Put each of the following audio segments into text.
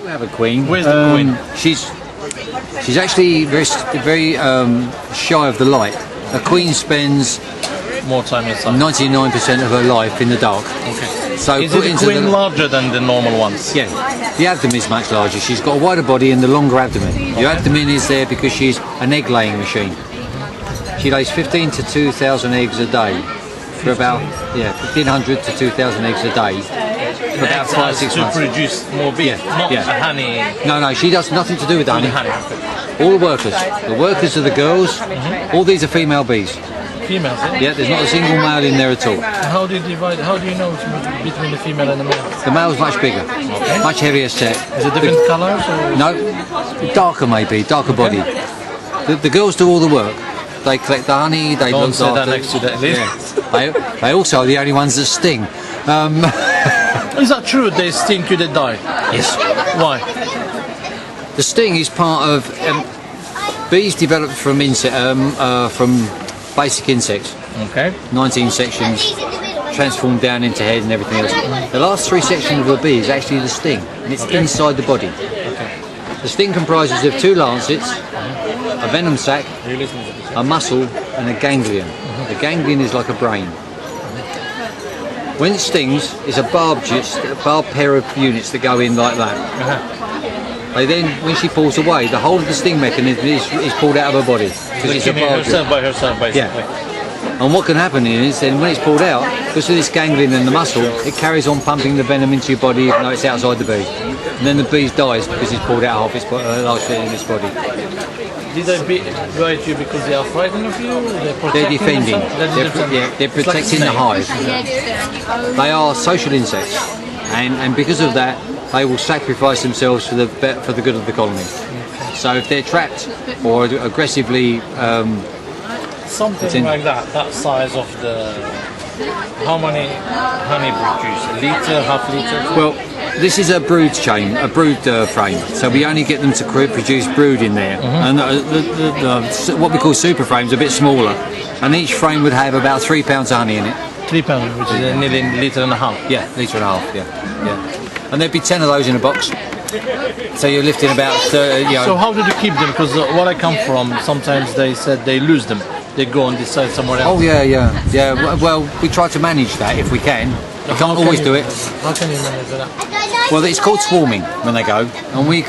We have a queen. Where's the queen? She's actually very shy of the light. A queen spends more time inside. 99% of her life in the dark. Okay. So is the queen larger than the normal ones? Yeah. The abdomen is much larger. She's got a wider body and the longer abdomen. The abdomen is there because she's an egg-laying machine. She lays 15 to 2,000 eggs a day. For about 1,500 to 2,000 eggs a day. For about 5-6 months. To produce more bees, not honey. No, she does nothing to do with honey. All the workers. The workers are the girls. All these are female bees. Females? Yeah, there's not a single male in there at all. How do you divide? How do you know between the female and the male? The male's much bigger, much heavier set. Is it different colours? No, darker maybe, darker body. The girls do all the work. They collect the honey. They Don't look say after. that next to that. Yeah. They also are the only ones that sting. Is that true? They sting till they die? Yes. Why? The sting is part of bees developed from basic insects. Okay. 19 sections transformed down into head and everything else. The last 3 sections of a bee is actually the sting, and it's inside the body. Okay. The sting comprises of 2 lancets, a venom sac, a muscle, and a ganglion. The ganglion is like a brain. When it stings, it's a barbed pair of units that go in like that. They then, when she pulls away, the whole of the sting mechanism is pulled out of her body. Because it's a herself by herself, basically. Yeah. And what can happen is, then when it's pulled out, because of this ganglion and the muscle, it carries on pumping the venom into your body even though it's outside the bee. And then the bee dies because it's pulled out of its large bit in its body. Did they bite you because they are frightened of you? They're defending. They're protecting the hive. They are social insects, and because of that, they will sacrifice themselves for the good of the colony. So if they're trapped or aggressively, something like that size of the. How many honey produce? A litre, half litre? Well, this is a brood chain, a brood frame. So we only get them to produce brood in there. And what we call super frames are a bit smaller. And each frame would have about 3 pounds of honey in it. 3 pounds, which is nearly a litre and a half. Yeah, litre and a half. Yeah. And there'd be 10 of those in a box. So you're lifting about 30. So how do you keep them? Because what I come from, sometimes they said they lose them. They go and decide somewhere else. Oh yeah. Well, we try to manage that if we can. We can't always do it. How can you manage that? Well, it's called swarming when they go, and we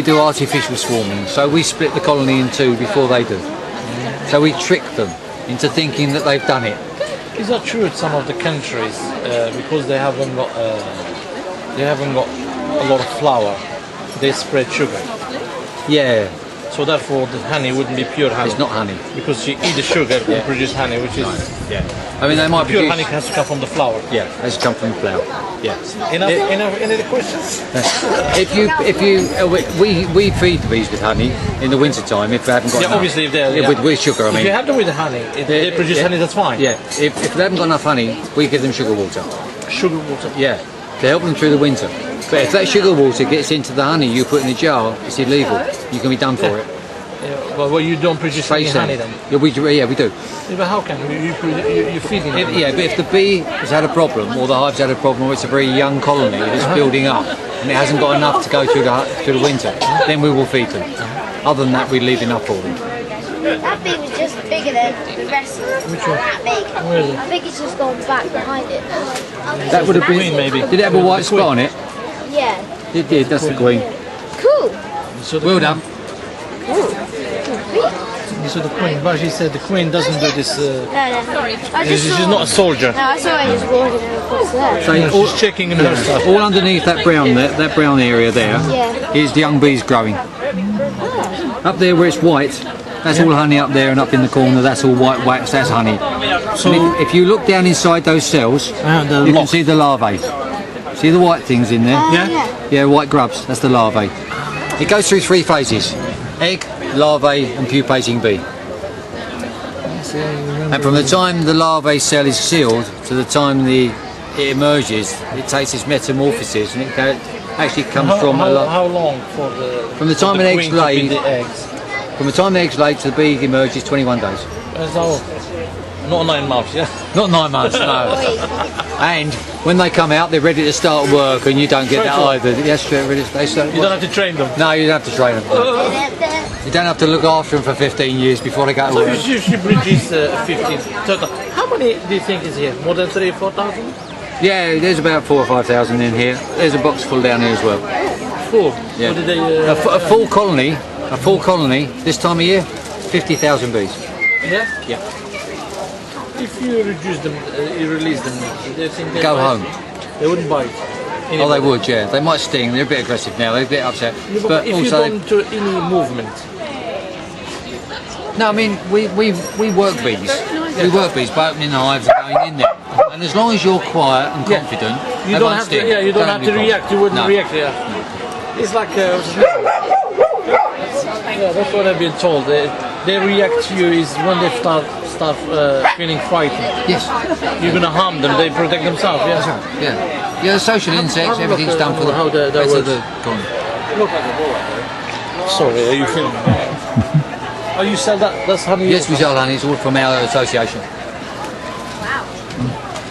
do artificial swarming. So we split the colony in 2 before they do. So we trick them into thinking that they've done it. Is that true in some of the countries because they haven't got a lot of flour? They spread sugar. Yeah. So therefore the honey wouldn't be pure honey. It's not honey. Because you eat the sugar and produce honey, which is... Yeah. I mean, they might pure honey has to come from the flower. Yeah, it has to come from the flower. Yeah. Any other questions? We feed the bees with honey in the winter time if they haven't got enough. Obviously if they're... With sugar, I mean. If you have them with the honey, if they produce honey, that's fine. Yeah. If they haven't got enough honey, we give them sugar water. Sugar water? Yeah. To help them through the winter. But if that sugar water gets into the honey you put in a jar, it's illegal. You can be done for it. Yeah, well, you don't produce any honey then? Yeah, we do. Yeah, but how can you're feeding it? Yeah, but if the bee has had a problem, or the hive's had a problem, or it's a very young colony that's building up, and it hasn't got enough to go through the winter, then we will feed them. Other than that, we leave enough for them. That bee was just bigger than the rest of them. Which one? That big. Really? I think it's just gone back behind it. That would have been maybe. Did it have a white spot on it? Yeah. It did. That's the queen. Cool. Well done. So the queen, but she said the queen doesn't do this. No. She's not a soldier. No, I saw her just walking across there. So she's checking in her stuff. All underneath that brown area there, is the young bees growing. Up there where it's white, that's all honey up there, and up in the corner, that's all white wax, that's honey. So if you look down inside those cells, you can see the larvae. See the white things in there? Yeah, white grubs, that's the larvae. It goes through 3 phases: egg, larvae, and pupating bee. And from the time the larvae cell is sealed to the time it emerges, it takes its metamorphosis, and it actually comes from how long from the time an egg's laid. The eggs? From the time the egg's laid to the bee emerges, 21 days. That's all. Not 9 months, yeah? Not 9 months, no. And when they come out, they're ready to start work, and you don't get that either. Yes, they start. You don't have to train them. No, you don't have to train them. You don't have to look after them for 15 years before they go to So work. you produce 15 total. How many do you think is here? More than 3,000 or 4,000? Yeah, there's about 4,000 or 5,000 in here. There's a box full down here as well. Full? Yeah. What did they, A full colony, this time of year, 50,000 bees. yeah? Yeah. If you reduce them, you release them, do you think they Go bite? home. They wouldn't bite? Oh, they would, yeah. They might sting. They're a bit aggressive now. They're a bit upset. Yeah, but if you also, don't do any movement, no, I mean we work bees. We work bees by opening the hives and going in there. And as long as you're quiet and confident, you they don't won't have sting. to. Yeah, you don't have be to bothered. react. You wouldn't No. react. Yeah. It's like what's his name? Yeah, that's what I've been told. They react to you is when they start feeling frightened. Yes. You're gonna harm them. They protect themselves. Yeah. Yeah. Yeah. Social insects. have a Everything's look done at for the how that better works. the colony. Sorry, are you filming? Oh, you sell that? That's honey. Yes, we sell honey. It's all from our association.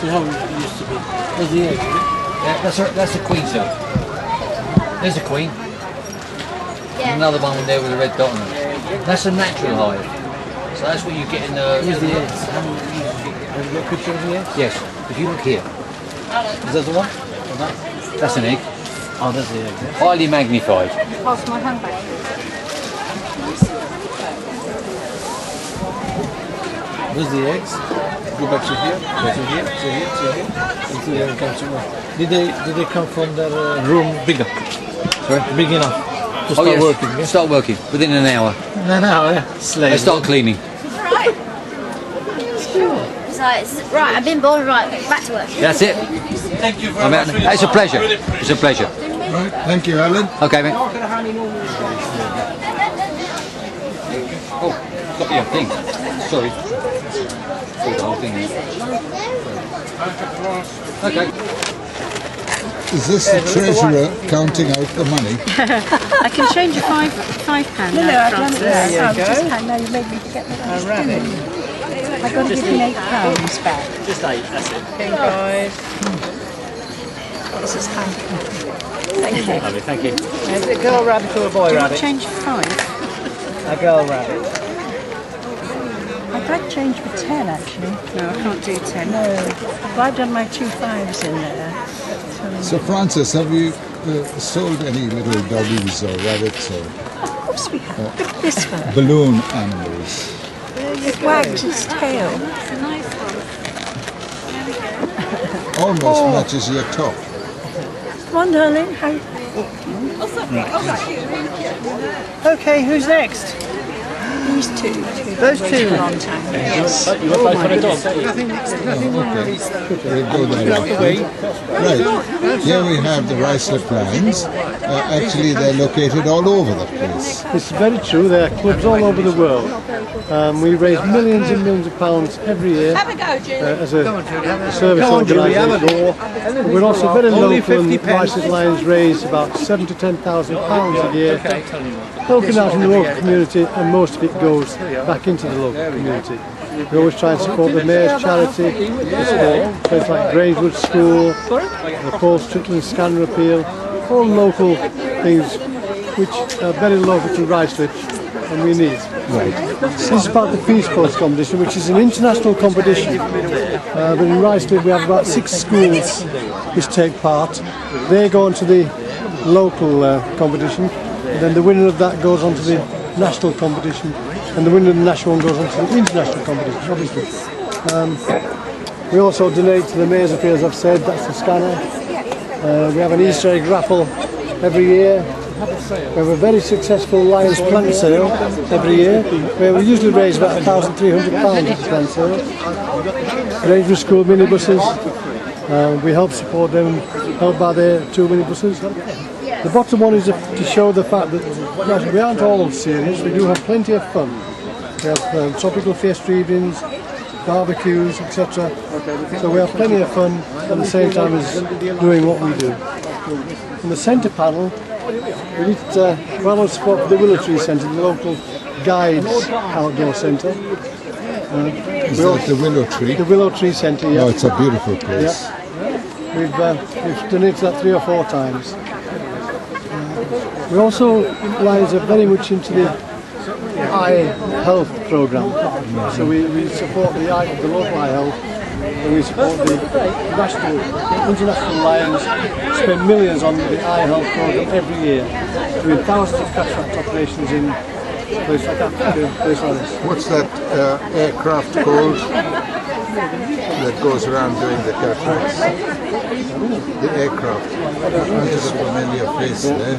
See how it used to be. There's the egg. Yeah, that's a queen cell. There's a queen. Yeah. Another one there with a red dot on it. That's a natural hive. So that's what you get in the. Where's the eggs? Have you got a picture of the eggs? Yes. If you look here, Is that the one? Or that? that's an egg. Oh, that's the egg. Yeah. Highly magnified. Pass my handbag. Where's the eggs? Go back to here. To here. To here. To here. Until they come to us. Did they come from their room bigger? Sorry? Big enough to start yes. working? Yeah? Start working within an hour. No, yeah. Slave. They start cleaning. Right. Right, I've been born, right, back to work. That's it. Thank you very much. It's a pleasure. It's a pleasure. Right, thank you, Alan. Okay, mate. Oh, got your thing. Sorry. The whole thing. Okay. Is this the treasurer counting out the money? I can change a £5 No, note, I don't Francis. know. Just hang on, you made me forget what I was doing. I've got to give him £8 back. Just 8, that's it. Okay, guys. This is handy. Thank you. Lovely, thank you. Is it a girl rabbit or a boy Do you rabbit? change for 5? A girl rabbit. I'd like change for 10 actually. No, I can't do 10. No, well, I've done my 2 5s in there. So, Francis, have you sold any little doggies or rabbits or Of course we have. Look at this one. balloon animals? It wagged its tail. It's a nice one. Almost matches your top. Come on, darling. How... Okay, who's next? These two. Those two. Long time. Yes. You apply for a dog, don't you? We'll go that way. Right, here we have the Ruislip lands. Actually, they're located all over the place. It's very true. There are clubs all over the world. We raise millions and millions of pounds every year as a service organisation. We're also very local, and Ruislip Lions raise about £7,000 to £10,000 a year, helping out in the local community, and most of it goes back into the local community. We always try and support the Mayor's charity, places like Grangewood School, the Paul Strickland Scanner Appeal, all local things which are very local to Ruislip and we need. Right. This is about the Peace Post competition, which is an international competition. But in Ruislip we have about 6 schools which take part. They go on to the local competition, and then the winner of that goes on to the national competition, and the winner of the national one goes on to the international competition, obviously. We also donate to the Mayor's Appeal, as I've said, that's the scanner. We have an Easter egg raffle every year. We have a very successful Lions plant sale every year, where we usually raise about £1,300 at the plant sale. Grangewood School minibuses, we help support them, help buy their 2 minibuses. The bottom one is to show the fact that we aren't all serious, we do have plenty of fun. We have tropical fiesta evenings, barbecues, etc. So we have plenty of fun at the same time as doing what we do. In the centre panel, we need well on support for the Willow Tree Centre, the local guides outdoor centre. Is that the Willow Tree? The Willow Tree Centre, yeah. Oh, it's a beautiful place. We've donated that 3 or 4 times. We also lies very much into the eye health programme. So we support the local eye health, and we support the international Lions. Spend millions on the eye health programme every year, doing thousands of cataract operations in places like Africa, places like this. What's that aircraft called that goes around doing the cataracts? The aircraft. There's a familiar face there.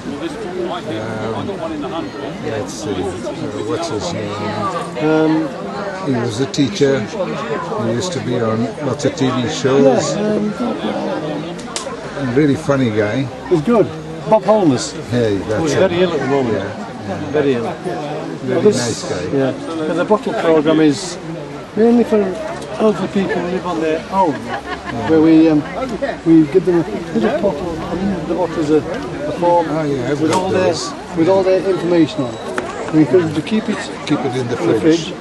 Let's see. What's his name? He was a teacher. He used to be on lots of TV shows. A really funny guy. He's good. Bob Holness. Hey, that's He's it. very ill at the moment. Yeah. Very ill. Very nice guy. Yeah. But the bottle programme is mainly for elderly people who live on their own, where we give them a little bottle, and in the bottle is a form with all their information on it. We encourage them to keep it in the fridge.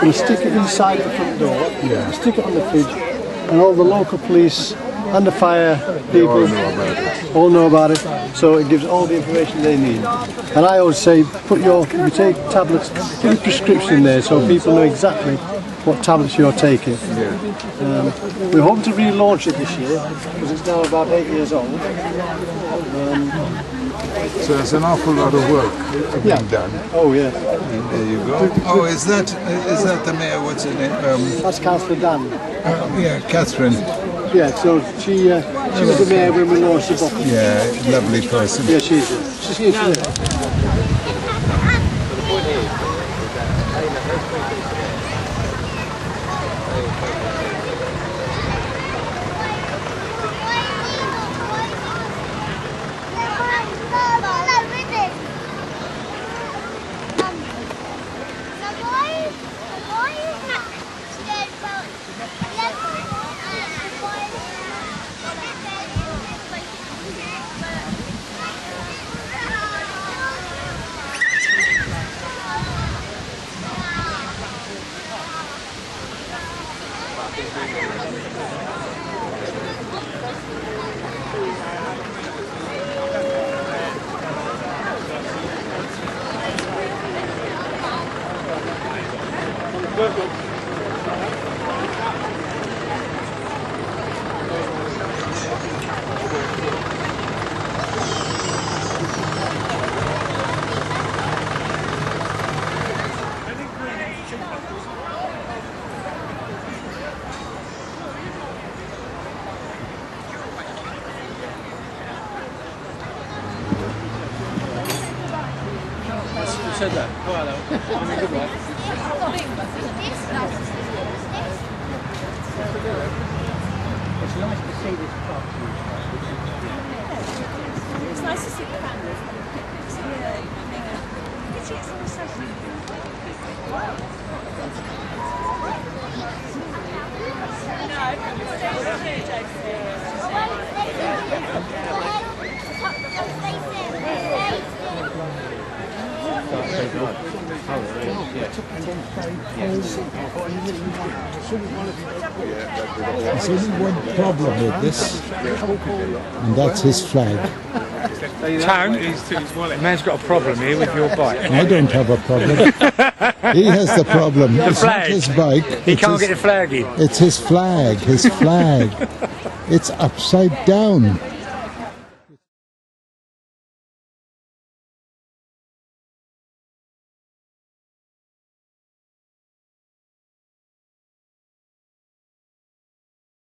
We stick it inside the front door. Yeah. Stick it on the fridge, and all the local police and the fire people all know about it. So it gives all the information they need. And I always say, if you take tablets, put your prescription there so people know exactly what tablets you're taking. We hope to relaunch it this year because it's now about 8 years old. So there's an awful lot of work being done. Oh yeah. And there you go. Oh, is that the mayor? What's her name? That's Councillor Dan. Yeah, Catherine. Yeah, so she was the mayor when we launched the bottle. Yeah, lovely person. Yeah, she's here. Said that. Oh, hello. Good luck. It's nice to see this park. It's nice to see the cameras. It's all so There's only one problem with this, and that's his flag. Town, man's got a problem here with your bike. I don't have a problem. He has the problem. It's flag. not his bike. He can't get the flag in. It's his flag. His flag. It's upside down.